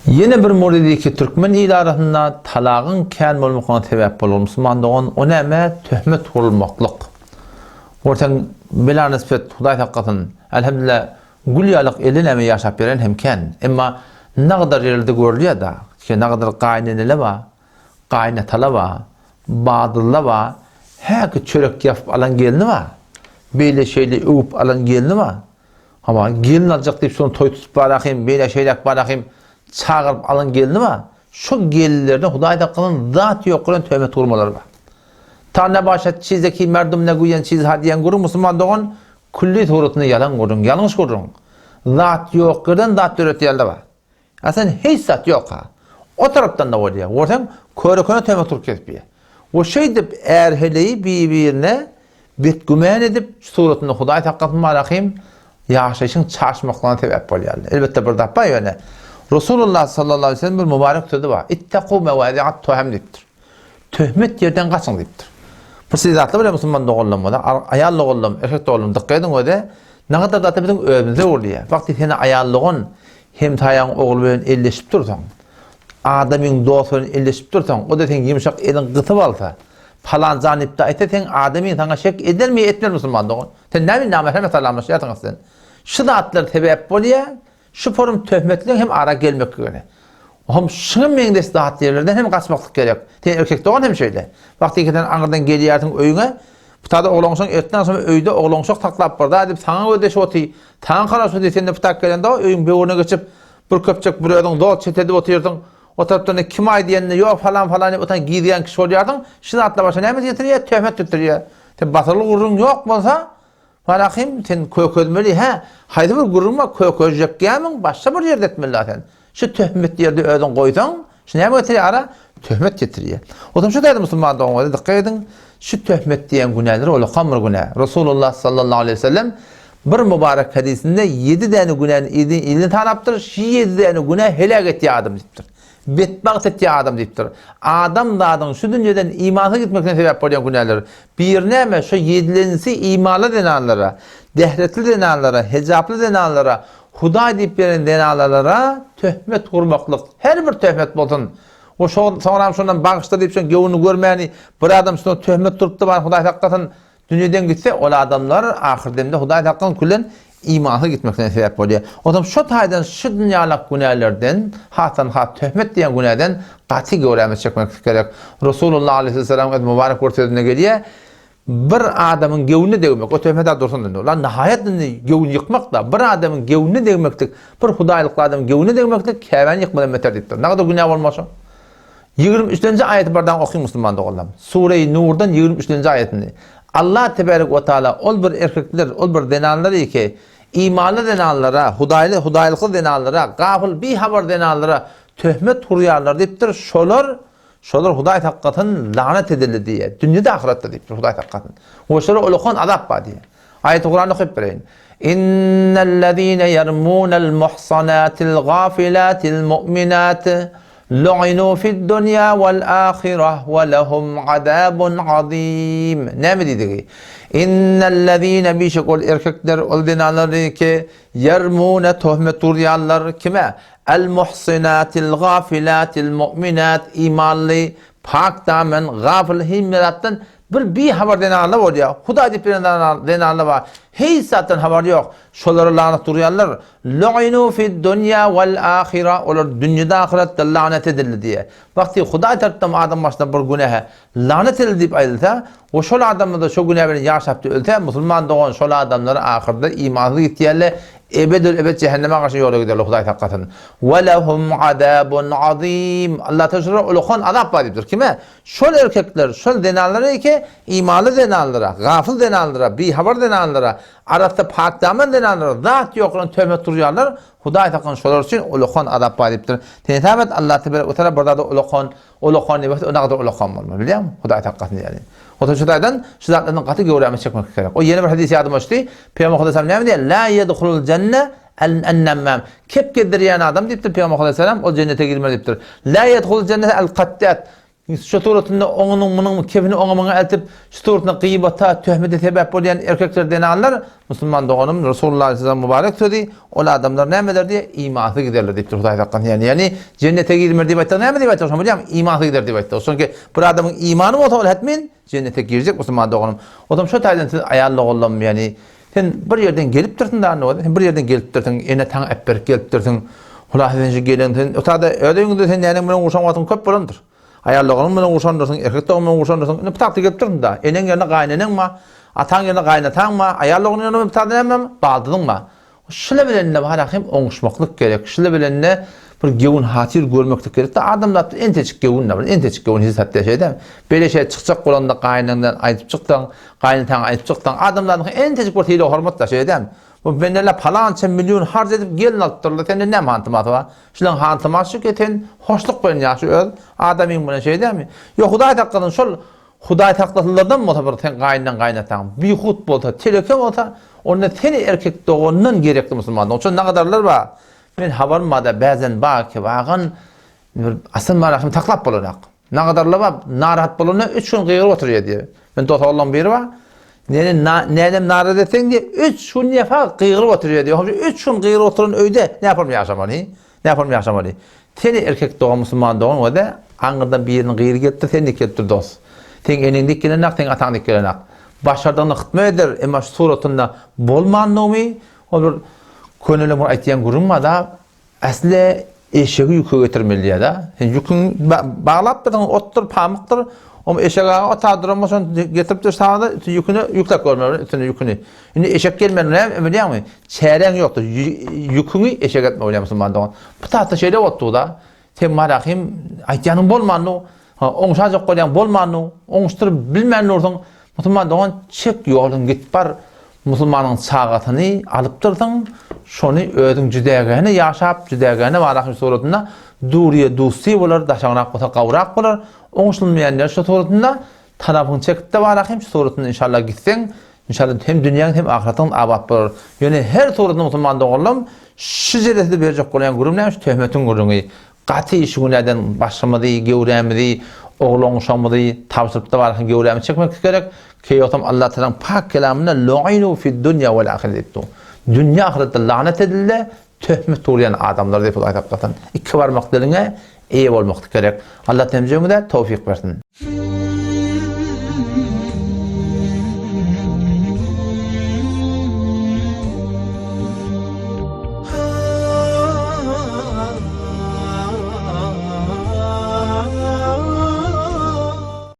Yine bir muridiki Türkmen idarasında talağın kän bolmakına sebep bolur Müslümandygyň o näme töhmet kurulmaklyk. Ortaň bilen nispet Hudaý haqqatyn elhamdülillah gülýalyk eli näme ýaşap beren hem kän. Emma nagdar ýerde görülýär da, ki nagdar gaýnanele ba, gaýnatala ba, badylla ba, häki çörek ýapyp alan gelni ba. Beýle şeýle öwüp alan gelni ba. Ama gelin aljak diýip şonu toý tutup barakyň, beýle şeýlek barakyň çağırıp alın geldi mi? Şu gelilerde Hudaý haqqynyň zat ýoklugyny töhmet kurmalary bar. Tanna başa çizeki merdum ne guýan çiz hadiýen gurun musulmandygyň külli torutyny yalan gurun, ýalňyş gurun. Zat ýoklugyny zat öğretýärler bar. Aslında hiç zat ýok ha. O tarapdan da bolýar. Ortaň körekene töhmet turup ketýär. O şey dip erheleyi bir-birine betgümen edip suratyny Hudaý haqqynyň marakim ýaşaýyşyň çaşmaklaryna sebep bolýar. Elbetde bir dapa ýöne. Resulullah sallallahu aleyhi ve sellem bir mübarek sözü var. İttekû mevâdi'at töhem diptir. Töhmet yerden kaçın diptir. Bu sizatlı bile Müslüman doğullum o da. Ayallı oğullum, erkek doğullum. Dikkat edin o da. Ne kadar da bizim özümüzde oluyor. Vakti seni ayallığın hem tayan oğulun elleşip dursan. Adamın doğusunun elleşip dursan. O da sen yumuşak elin kıtıp alsa. Falan zanipte ete sen adamın sana şek eder mi etmez Müslüman doğun. Sen ne bileyim Mehmet Allah'mış yatın sen. Şu zatlar sebep oluyor. Şu forum töhmetliğin hem ara gelmek göre. Hem şunu mengdes dağıt yerlerden hem kaçmaklık gerek. Sen erkek doğan hem şöyle. Vakti ikiden anırdan geliyordun öyüne. Bu tadı oğlanşan ertten sonra öyde oğlanşan taklap barda. Adip sana ödeş otu. Tan karası diye sen de pıtak gelen de öyün beğuruna geçip bir köpçek buraya doğal çetedi oturdun. O taraftan kim ay diyenine yok falan falan otan gidiyen kişi oluyordun. Şimdi atla başa ne mi getiriyor? Töhmet tutturuyor. Sen batırlı gururun yok olsa Barakim sen kökölmeli ha. Haydi bir gururma kököjek gelmin başka bir yerde etmeli zaten. Şu töhmet yerde ödün koysan, şu ne getiriyor ara? Töhmet getiriyor. O zaman şu da Müslüman doğumda dikkat edin. Şu töhmet diyen günahları ola kamr günah. Resulullah sallallahu aleyhi ve sellem bir mübarek hadisinde 7 tane günahın ilini tanaptır. Şu 7 tane günah helak ettiği adam deyiptir. Betbagt ettiği adam deyiptir. Adam da adam şu dünyadan imana gitmekten sebep olan günahlar. Bir neme şu 7'lenisi imanlı denanlara, dehretli denanlara, hecaplı denanlara, Hudaý deyip veren denanlara töhmet kurmaklık. Her bir töhmet bolsun. O sonra şondan bağışta deyip şon gövünü görmeyeni bir adam şuna töhmet turupda var Hudaý haqqynyň dünýeden gitse o adamlar ahir demde Hudaý haqqynyň küllen imanı gitmekten sebep oluyor. O zaman şu taydan şu dünyalık günahlardan hatan töhmet diyen günahdan qati göremiz çekmek gerek. Resulullah aleyhisselam mübarek ortasına geliyor. Bir adamın gövünü degmek, o töhmet dursun dedi. Lan nihayetinde gövünü yıkmak da bir adamın gövünü degmektik, bir Hudaýlyk adamın gövünü degmektik, käbäni yıkmadan beter deyipdir. Ne kadar günah bolmasa. 23-nji ayeti bardan okuyun Müslüman dogallam. Sure-i Nur'dan 23-nji ayetini. Allah tebarek ve taala ol bir erkekler, ol bir denanlar ki imanlı denanlara, Hudaýlyk denanlara, gafil bir haber denanlara töhmet kurýarlar deyipdir. Şolar Hudaý haqqynyň lanet edildi diye. Dünýede ahiretde deyipdir Hudaý haqqynyň. O şolar ulukhan azap bar diye. Ayet-i Kur'an'ı okuyup bereyin. İnnellezîne yermûnel muhsanatil gâfilatil mu'minâti lu'inu fid dunya vel ahireh ve lehum azabun azim. Ne mi dedi? İnnellezîne bişekol erkekler oldenanları ki yermûne töhmet turýarlar kime? El muhsinatil gafilatil mu'minat imanlı pak damen gafil himmelattan bir haber denanlar bolýar. Hudaý diýip denanlar var. Hiç zaten haber yok. Şolary lanet durýarlar. Lu'inu fid dunya vel ahireh. Olar dünýede ahiretde lanet edildi diye. Vakti Hudaý tarapdan adam başına bir günaha lanet edildi diýip aýdylsa, o şol adamda da şu günah bilen ýaşapdy ölse, musulman dogan şol adamlar ahirde imanly gitýärler. Ebed cehenneme karşı yola giderler Hudaý haqqynyň. Ve lehum azabun azim. Allah teşrü ulukhan azap var deyipdir. Kime? Şol erkekler, şol denanlara ki imanlı denanlara, gafil denanlara, bir haber denanlara, arasında pak damen denanlara, zat yoklugyny töhmet turýarlar. Hudaý haqqynyň şolar üçin ulukhan azap var deyipdir. Tentabet Allah tebarek ve taala burada da ulukhan nebet o nagda ulukhan bolmaly. Bilýärmi? Hudaý haqqyny ýani. O da şulardan qaty göremiz çekmek gerek. O yeni bir hadis ýadyma düşdi. Peygamber sallallahu aleyhi ve sellem la yedhulul cenne el-nemmam. Kep gedirýän adam diýipdir Peygamber sallallahu aleyhi ve sellem o cennete girmez diýipdir. La yedhulul cennete el-qattat. Şu turatında onun bunun kefini ona eltip şu turatında gıybata töhmete sebep bolan erkeklerden allar Müslüman doğanım Resulullah sallallahu mübarek söyledi. Ol adamlar nämeler diye imanı giderler diye Hudaý taqqan. Yani cennete girmer diye aytdı. Näme diye aytdı? Hocam imanı gider diye aytdı. Çünkü bir adamın imanı bolsa ol hetmen cennete girecek Müslüman doğanım. Adam şu taýdan siz ayalla gollam yani sen bir yerden gelip durtun da anladı. Sen bir yerden gelip durtun. Ene taň epper gelip durtun. Hudaýdan gelen sen o taýda öýünde sen ýani bilen uşan wagtyň köp bolandyr. Ayarlığın bilen uşandyrsın, erkekden bilen uşandyrsın. Ne tapdy gelip durun da. Enen ýerine gaýnanan ma, ataň ýerine gaýnatan ma, ayarlığın ýerine tapdymam, baldydyň ma. Şule bilen ne bar ahim oňuşmaklyk gerek. Şule bilen ne bir gewün hatir görmeklik gerek. Da adamlar enteçik gewün ne bar, enteçik gewün hissat diýişdi. Bele şey çykjak bolanda gaýnandan aýdyp çykdyň, gaýnatan aýdyp çykdyň. Adamlaryň enteçik bir hili hormat daşaýdy. Bu benele palança milyon harc edip gelin alttırlar. Sen ne mantımatı var? Şulan hantıması ki sen hoşluk bilen yaşıyor. Adamın buna şey değil mi? Yok Hudaý taqqanın şol Hudaý taqqalardan mı tabar sen gaýnatan? Bir hut bolsa, telefon bolsa, onda seni erkek doğundan gerekli Müslüman. Onun için ne kadarlar var? Men habarmada bazen baki vagan asıl marahim taklap bolarak. Ne kadarlar var? Narahat bolana 3 gün gıyır oturuyor diye. Ben totallan biri var. Nenem narahat etsen diye 3 gün yafa gıyırıp oturuyor diyor. 3 gün gıyırıp oturun öyde ne yapalım yaşamalı? Ne yapalım yaşamalı? Seni erkek doğan Müslüman doğan o da anırdan birinin gıyır getir, sen de getir dost. Sen enindeki gelenak, sen atandaki gelenak. Başardığını hıtma eder, ama suratında bolmanlığı olur. Könülüm aytiyan gurunma da asli eşeği yükü getirmeli ya da. Yükün bağlap da ottur, pamıktır. O eşeğe otadırmasan getirip de sağda yükünü yüklek görmeli, yükünü. Şimdi eşek gelmeden ne biliyor musun? Çeyren yoktur. Yükünü eşek etme oluyor Müslüman doğan. Bu tahta şeyde ottu da. Sen marahim aytiyanın bolmanlığı. Oňşa koyan bolmany, oňştyryp bilmänlärden Müslüman doğan çek ýolun gitbar Müslümanyň sagatyny alypdyrdyň, şonu özüň jüdägäne ýaşap, jüdägäne waraky suratynda duriýe dusy bolar, daşanak bolsa gawrak bolar. Oňşulmaýanlar şu suratynda tarapyň çekipde waraky suratyny inşallah gitseň, inşallah hem dünýäň hem ahiretyň abad bolar. Ýöne her suratynda Müslüman doğanlam şu jerede berjek bolan gurumlar şu töhmetiň gurungy. Gaty işgünlerden başlamady, gewrämedi, oğlanşamadı, tapşırıpda var, gewrämi çekmek gerek. Keyotam Allah Teala'nın pak kelamına lu'inu fid dunya vel ahirettu. Dünya ahirette lanet edildi, töhmet to'layan adamlar dep aytap qatan. İki barmak diline iyi olmak gerek. Allah temizliğine tevfik versin.